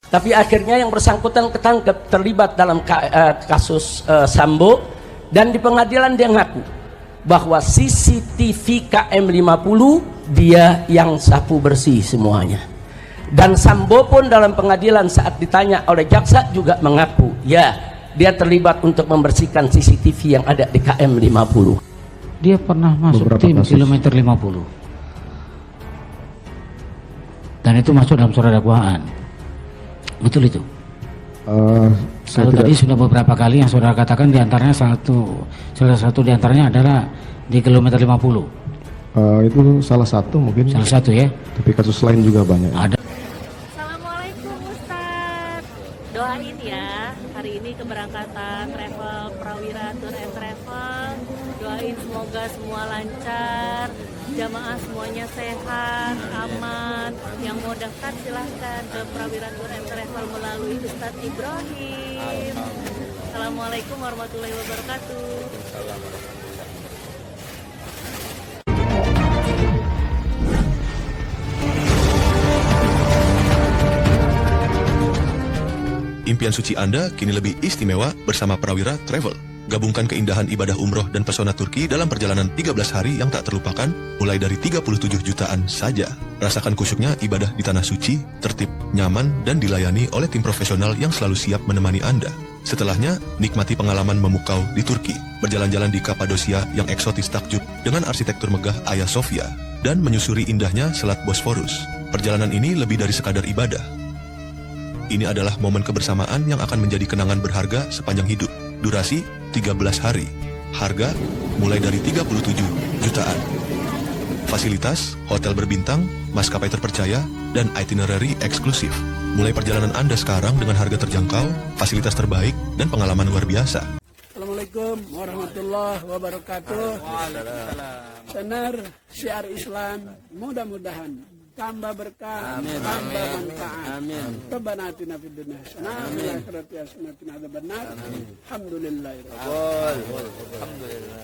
Tapi akhirnya yang bersangkutan ketangkep terlibat dalam kasus Sambo, dan di pengadilan dia ngaku bahwa CCTV KM50 dia yang sapu bersih semuanya. Dan Sambo pun dalam pengadilan saat ditanya oleh jaksa juga mengaku ya dia terlibat untuk membersihkan CCTV yang ada di KM50. Dia pernah masuk Beberapa tim kasus. kilometer 50 dan itu masuk dalam surat dakwaan, betul itu? Saya Kalau tidak, tadi sudah beberapa kali yang saudara katakan diantaranya salah satu diantaranya adalah di kilometer 50. itu salah satu mungkin, Salah satu ya. tapi kasus lain juga banyak. Ada. Assalamualaikum Ustadz. Doain ya hari ini keberangkatan travel Prawira Tour and Travel. Doain semoga semua lancar, jamaah semuanya sehat, aman. Yang mau daftar silahkan ke Prawira Tour and Travel melalui Ustadz Ibrahim. Assalamualaikum warahmatullahi wabarakatuh. Impian suci Anda kini lebih istimewa bersama Prawira Travel. Gabungkan keindahan ibadah umroh dan pesona Turki dalam perjalanan 13 hari yang tak terlupakan, mulai dari 37 jutaan saja. Rasakan kusyuknya ibadah di tanah suci, tertib, nyaman, dan dilayani oleh tim profesional yang selalu siap menemani Anda. Setelahnya, nikmati pengalaman memukau di Turki, berjalan-jalan di Kapadosia yang eksotis takjub dengan arsitektur megah Hagia Sophia, dan menyusuri indahnya Selat Bosphorus. Perjalanan ini lebih dari sekadar ibadah. Ini adalah momen kebersamaan yang akan menjadi kenangan berharga sepanjang hidup. Durasi 13 hari. Harga mulai dari 37 jutaan. Fasilitas hotel berbintang, maskapai terpercaya, dan itinerary eksklusif. Mulai perjalanan Anda sekarang dengan harga terjangkau, fasilitas terbaik, dan pengalaman luar biasa. Assalamualaikum warahmatullahi wabarakatuh. Benar syiar Islam, mudah-mudahan tambah berkah, tambah manfaat. Amin. Rabbana atina fid dunya hasanah wa fil akhirati hasanah wa qina adzabannar. Alhamdulillahirabbil alamin.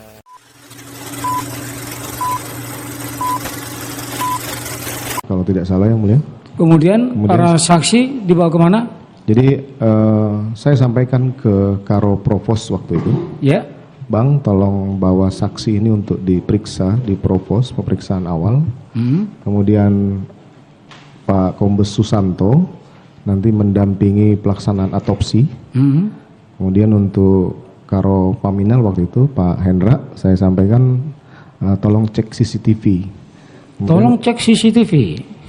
Kalau tidak salah yang mulia. Kemudian para saksi dibawa kemana? Jadi saya sampaikan ke Karo Provos waktu itu, Ya. Bang, tolong bawa saksi ini untuk diperiksa di Provos, pemeriksaan awal. Kemudian Pak Kombes Susanto nanti mendampingi pelaksanaan otopsi. Kemudian untuk Karo Paminal waktu itu Pak Hendra, saya sampaikan tolong cek CCTV. Tolong cek CCTV.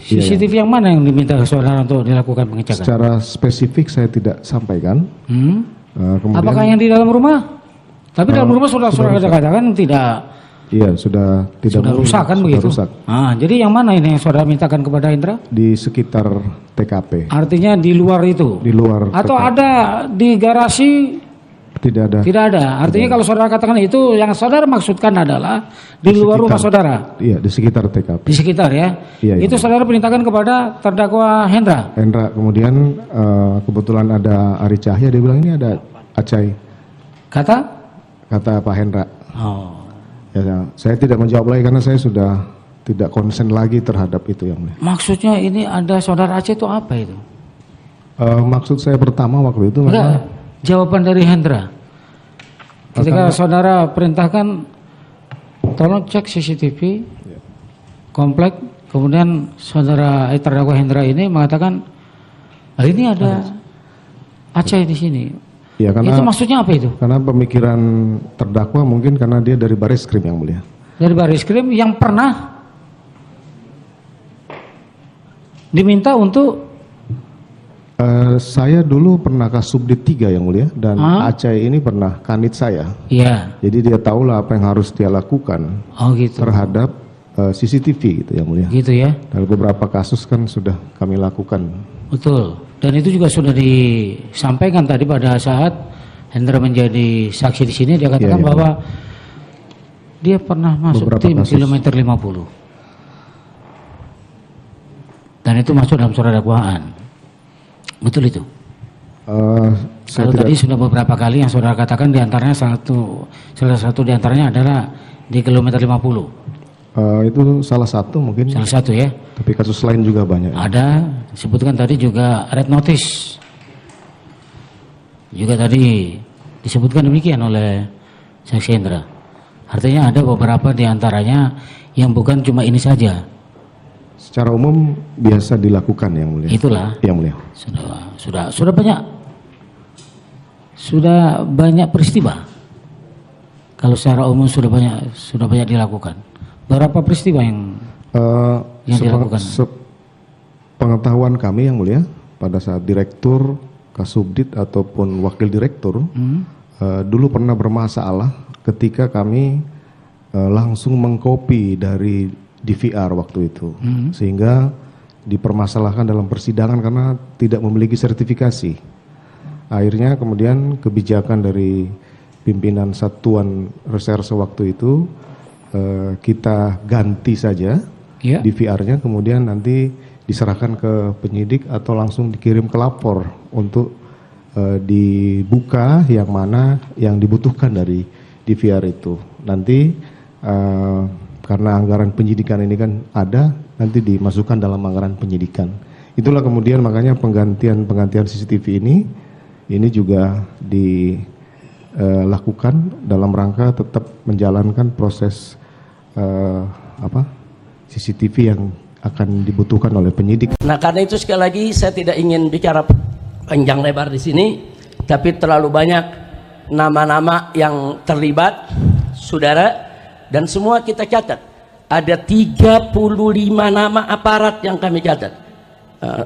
CCTV yang mana yang diminta saudara untuk dilakukan pengecekan? Secara spesifik saya tidak sampaikan. Kemudian, Apakah yang di dalam rumah? Tapi dalam rumah sudah katakan tidak. Iya, sudah tidak Sudah rusak kan sudah begitu? rusak. Jadi yang mana ini yang saudara mintakan kepada Hendra? Di sekitar TKP. Artinya di luar itu? Di luar. Atau TKP. ada di garasi? Tidak ada. Tidak ada. Artinya kalau saudara katakan itu yang saudara maksudkan adalah di luar rumah saudara? Iya, di sekitar TKP. Di sekitar ya? Iya, itu iya. saudara perintahkan kepada terdakwa Hendra? Hendra, kemudian kebetulan ada Ari Cahya, dia bilang ini ada Acai, kata Pak Hendra. Oh. Ya, saya tidak menjawab lagi karena saya sudah tidak konsen lagi terhadap itu yang mulia. Maksudnya ini ada saudara Aceh itu apa itu? Maksud saya pertama waktu itu Enggak, memang jawaban dari Hendra. Ketika saudara perintahkan tolong cek CCTV komplek, kemudian saudara terdakwa Hendra ini mengatakan ini ada Aceh di sini. ya, Itu maksudnya apa itu? karena pemikiran terdakwa mungkin karena dia dari Bareskrim yang mulia. Dari Bareskrim yang pernah diminta untuk Saya dulu pernah Kasubdit 3 yang mulia, dan Aceh ini pernah kanit saya. ya. Jadi dia tahulah apa yang harus dia lakukan Oh gitu. terhadap CCTV gitu yang mulia. Gitu ya. Dalam beberapa kasus kan sudah kami lakukan. Betul. Dan itu juga sudah disampaikan tadi pada saat Hendra menjadi saksi di sini, dia katakan Iya, iya. bahwa dia pernah masuk Beberapa tim kasus. kilometer 50. Dan itu masuk dalam surat dakwaan. Betul itu? Saya Kalau tidak, tadi sudah beberapa kali yang saudara katakan diantaranya salah satu diantaranya adalah di kilometer 50. Itu salah satu mungkin. Salah satu ya. Tapi kasus lain juga banyak. Ada, disebutkan tadi juga red notice. Juga tadi disebutkan demikian oleh Saksi Hendra. Artinya ada beberapa di antaranya yang bukan cuma ini saja. Secara umum biasa dilakukan Yang Mulia. Itulah. Yang Mulia. Sudah banyak peristiwa. Kalau secara umum sudah banyak dilakukan. Berapa peristiwa yang dilakukan? Pengetahuan kami Yang Mulia, pada saat Direktur, Kasubdit ataupun Wakil Direktur dulu pernah bermasalah ketika kami langsung mengcopy dari DVR waktu itu, sehingga dipermasalahkan dalam persidangan karena tidak memiliki sertifikasi. Akhirnya kemudian kebijakan dari pimpinan Satuan Reserse waktu itu, kita ganti saja DVR-nya, kemudian nanti diserahkan ke penyidik atau langsung dikirim ke lapor untuk dibuka yang mana yang dibutuhkan dari DVR itu. Nanti karena anggaran penyidikan ini kan ada, nanti dimasukkan dalam anggaran penyidikan. Itulah kemudian makanya penggantian CCTV ini juga dilakukan dalam rangka tetap menjalankan proses CCTV yang akan dibutuhkan oleh penyidik. Nah, karena itu sekali lagi saya tidak ingin bicara panjang lebar di sini, tapi terlalu banyak nama-nama yang terlibat, saudara, dan semua kita catat. Ada 35 nama aparat yang kami catat.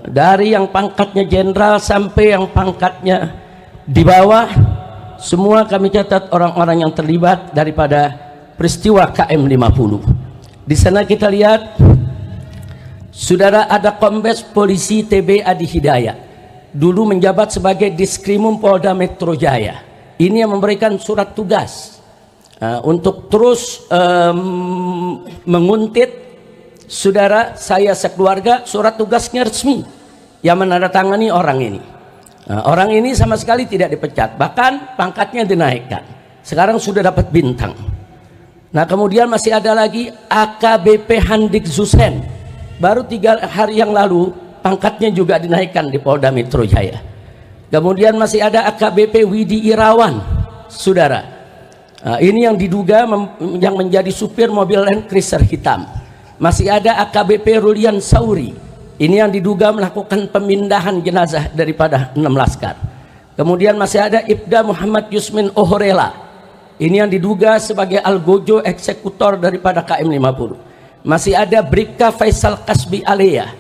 Dari yang pangkatnya jenderal sampai yang pangkatnya di bawah, semua kami catat orang-orang yang terlibat daripada peristiwa KM 50. Di sana kita lihat, saudara, ada Kombes Polisi TB Adi Hidayat, dulu menjabat sebagai Diskrimum Polda Metro Jaya. Ini yang memberikan surat tugas untuk terus menguntit, saudara, saya sekeluarga, surat tugasnya resmi yang menandatangani orang ini. Orang ini sama sekali tidak dipecat, bahkan pangkatnya dinaikkan. Sekarang sudah dapat bintang. Nah, kemudian masih ada lagi AKBP Handik Zusen, baru 3 hari yang lalu pangkatnya juga dinaikkan di Polda Metro Jaya. Kemudian masih ada AKBP Widi Irawan, saudara. Ini yang diduga yang menjadi supir mobil Land Cruiser hitam. Masih ada AKBP Rulian Sauri. Ini yang diduga melakukan pemindahan jenazah daripada 6 laskar. Kemudian masih ada Ibda Muhammad Yusmin Ohorela. Ini yang diduga sebagai algojo eksekutor daripada KM 50. Masih ada Bribka Faisal Kasbi Alea.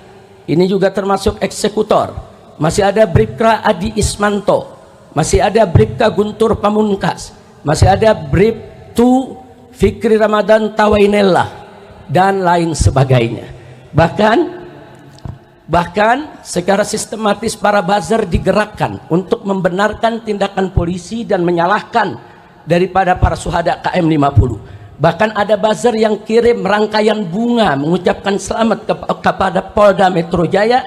Ini juga termasuk eksekutor. Masih ada Bribka Adi Ismanto. Masih ada Bribka Guntur Pamungkas. Masih ada Bribtu Fikri Ramadan Tawainellah dan lain sebagainya. Bahkan secara sistematis para buzzer digerakkan untuk membenarkan tindakan polisi dan menyalahkan daripada para syuhada KM 50. Bahkan ada buzzer yang kirim rangkaian bunga mengucapkan selamat kepada Polda Metro Jaya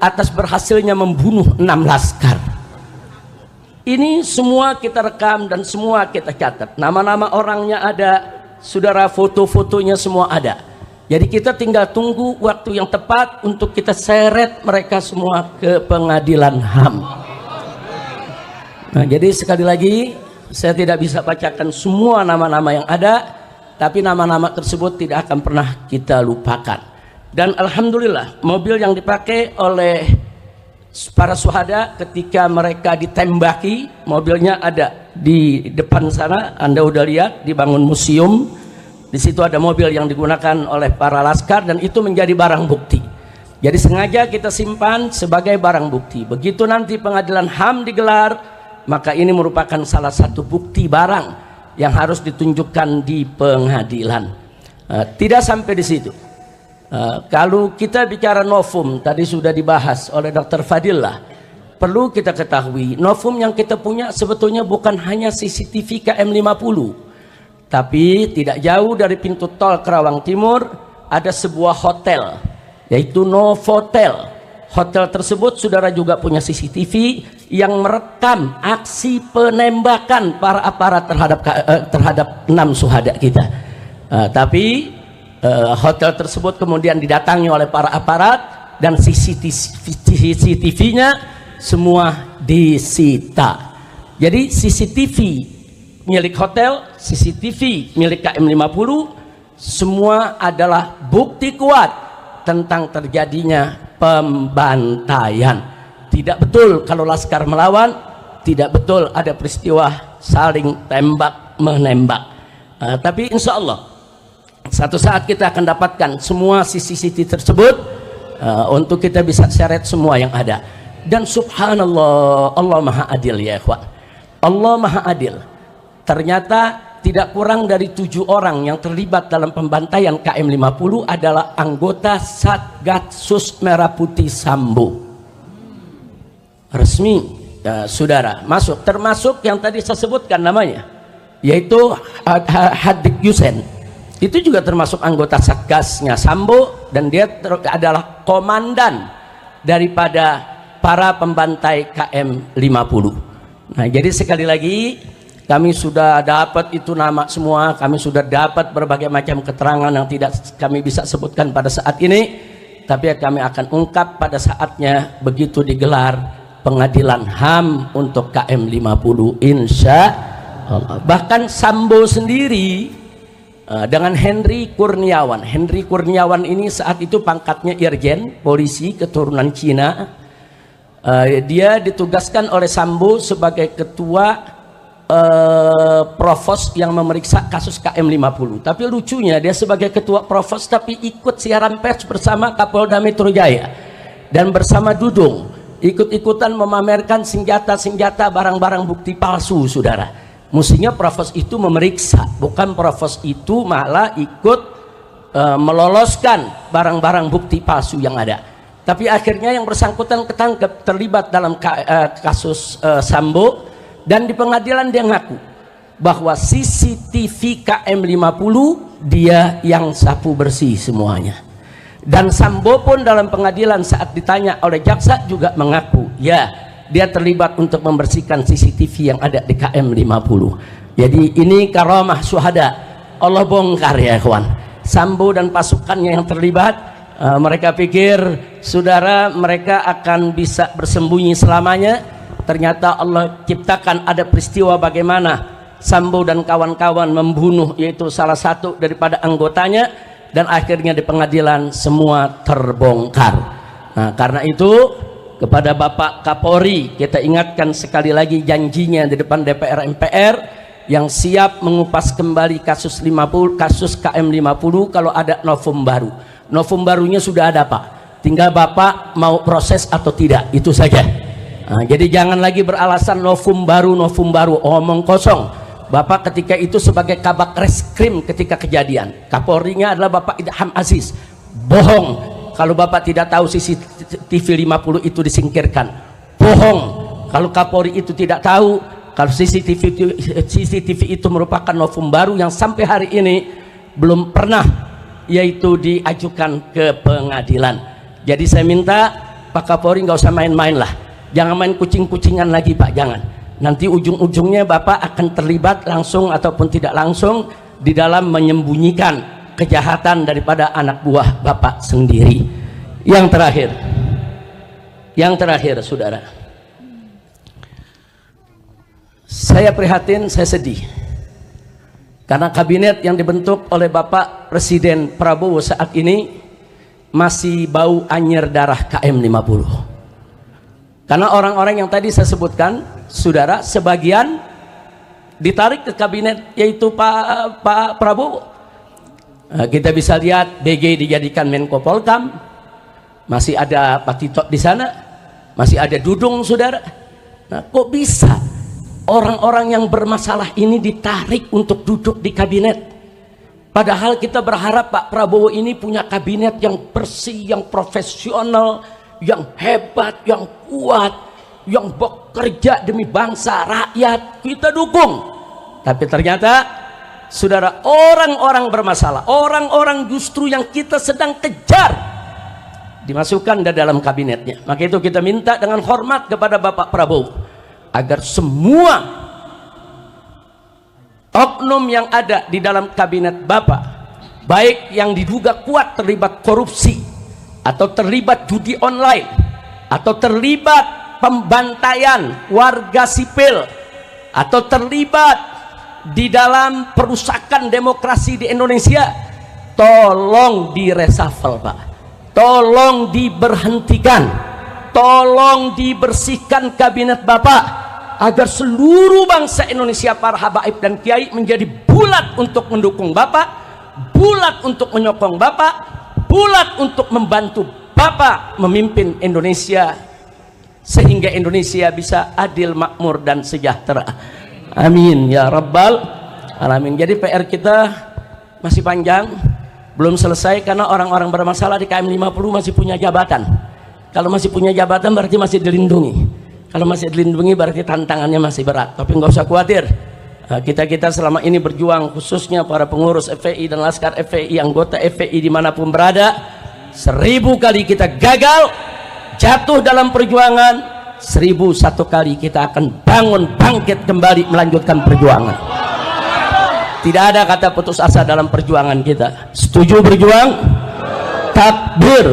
atas berhasilnya membunuh 6 laskar. Ini semua kita rekam dan semua kita catat. Nama-nama orangnya ada, saudara, foto-fotonya semua ada. Jadi kita tinggal tunggu waktu yang tepat untuk kita seret mereka semua ke pengadilan HAM. Nah, jadi sekali lagi saya tidak bisa bacakan semua nama-nama yang ada, tapi nama-nama tersebut tidak akan pernah kita lupakan. Dan alhamdulillah mobil yang dipakai oleh para syuhada ketika mereka ditembaki, mobilnya ada di depan sana, Anda udah lihat, dibangun museum. Di situ ada mobil yang digunakan oleh para laskar dan itu menjadi barang bukti. Jadi sengaja kita simpan sebagai barang bukti. Begitu nanti pengadilan HAM digelar, maka ini merupakan salah satu bukti barang yang harus ditunjukkan di pengadilan. Tidak sampai di situ. Kalau kita bicara novum, tadi sudah dibahas oleh Dr. Fadillah, perlu kita ketahui novum yang kita punya sebetulnya bukan hanya CCTV KM 50, tapi tidak jauh dari pintu tol Kerawang Timur ada sebuah hotel, yaitu Novotel. Hotel tersebut saudara juga punya CCTV yang merekam aksi penembakan para aparat terhadap 6 syuhada kita. Tapi hotel tersebut kemudian didatangi oleh para aparat dan CCTV-nya semua disita. Jadi CCTV milik hotel, CCTV milik KM50 semua adalah bukti kuat tentang terjadinya pembantaian. Tidak betul kalau Laskar melawan, tidak betul ada peristiwa saling tembak menembak. Tapi insya Allah satu saat kita akan dapatkan semua CCTV tersebut untuk kita bisa seret semua yang ada. Dan subhanallah, Allah maha adil ya ikhwan. Allah maha adil. Ternyata tidak kurang dari 7 orang yang terlibat dalam pembantaian KM50 adalah anggota Satgasus Merah Putih Sambo. Resmi, saudara, masuk. Termasuk yang tadi saya sebutkan namanya, yaitu Hadik Yusen. Itu juga termasuk anggota Satgasnya Sambo, dan dia adalah komandan daripada para pembantai KM50. Nah, jadi sekali lagi kami sudah dapat itu nama semua, kami sudah dapat berbagai macam keterangan yang tidak kami bisa sebutkan pada saat ini, tapi kami akan ungkap pada saatnya begitu digelar pengadilan HAM untuk KM50 insya Allah. Bahkan Sambo sendiri dengan Henry Kurniawan. Henry Kurniawan ini saat itu pangkatnya Irjen polisi keturunan Cina. Dia ditugaskan oleh Sambo sebagai ketua provos yang memeriksa kasus KM50. Tapi lucunya dia sebagai ketua provos tapi ikut siaran pers bersama Kapolda Metro Jaya dan bersama Dudung ikut-ikutan memamerkan senjata-senjata, barang-barang bukti palsu, saudara. Mestinya provos itu memeriksa, bukan provos itu malah ikut meloloskan barang-barang bukti palsu yang ada. Tapi akhirnya yang bersangkutan ketangkep terlibat dalam kasus Sambo. Dan di pengadilan dia ngaku bahwa CCTV KM50 dia yang sapu bersih semuanya. Dan Sambo pun dalam pengadilan saat ditanya oleh jaksa juga mengaku, ya dia terlibat untuk membersihkan CCTV yang ada di KM50. Jadi ini karamah syuhada, Allah bongkar ya kawan. Sambo dan pasukannya yang terlibat, mereka pikir saudara mereka akan bisa bersembunyi selamanya. Ternyata Allah ciptakan ada peristiwa bagaimana Sambo dan kawan-kawan membunuh yaitu salah satu daripada anggotanya, dan akhirnya di pengadilan semua terbongkar. Nah, karena itu kepada Bapak Kapolri kita ingatkan sekali lagi janjinya di depan DPR MPR yang siap mengupas kembali kasus KM50 kalau ada novum baru. Novum barunya sudah ada Pak, tinggal Bapak mau proses atau tidak, itu saja. Nah, jadi jangan lagi beralasan novum baru, omong kosong. Bapak ketika itu sebagai kabak reskrim ketika kejadian, Kapolrinya adalah Bapak Idham Aziz. Bohong kalau Bapak tidak tahu CCTV 50 itu disingkirkan. Bohong kalau Kapolri itu tidak tahu kalau CCTV itu merupakan novum baru yang sampai hari ini belum pernah yaitu diajukan ke pengadilan. Jadi saya minta Pak Kapolri nggak usah main-main lah. Jangan main kucing-kucingan lagi Pak, jangan. Nanti ujung-ujungnya Bapak akan terlibat langsung ataupun tidak langsung di dalam menyembunyikan kejahatan daripada anak buah Bapak sendiri. Yang terakhir saudara, saya prihatin, saya sedih karena kabinet yang dibentuk oleh Bapak Presiden Prabowo saat ini masih bau anyir darah KM50. Karena orang-orang yang tadi saya sebutkan, saudara, sebagian ditarik ke kabinet yaitu Pak Prabowo. Kita bisa lihat BG dijadikan Menko Polkam, masih ada Pak Tito di sana, masih ada Dudung, saudara. Nah, kok bisa orang-orang yang bermasalah ini ditarik untuk duduk di kabinet? Padahal kita berharap Pak Prabowo ini punya kabinet yang bersih, yang profesional, yang hebat, yang kuat, yang bekerja demi bangsa, rakyat, kita dukung. Tapi ternyata saudara, orang-orang bermasalah, orang-orang justru yang kita sedang kejar dimasukkan di dalam kabinetnya. Maka itu kita minta dengan hormat kepada Bapak Prabowo agar semua oknum yang ada di dalam kabinet Bapak baik yang diduga kuat terlibat korupsi atau terlibat judi online atau terlibat pembantaian warga sipil atau terlibat di dalam perusakan demokrasi di Indonesia, tolong diresafel Pak, tolong diberhentikan, tolong dibersihkan kabinet Bapak agar seluruh bangsa Indonesia, para habaib dan kiai menjadi bulat untuk mendukung Bapak, bulat untuk menyokong Bapak, bulat untuk membantu Bapak memimpin Indonesia sehingga Indonesia bisa adil, makmur dan sejahtera. Amin ya rabbal alamin. Jadi PR kita masih panjang, belum selesai karena orang-orang bermasalah di KM 50 masih punya jabatan. Kalau masih punya jabatan berarti masih dilindungi. Kalau masih dilindungi berarti tantangannya masih berat. Tapi nggak usah khawatir. Kita selama ini berjuang, khususnya para pengurus FPI dan laskar FPI, anggota FPI dimanapun berada, 1000 kali kita gagal, jatuh dalam perjuangan, 1001 kali kita akan bangun, bangkit kembali, melanjutkan perjuangan. Tidak ada kata putus asa dalam perjuangan kita. Setuju berjuang? Takbir.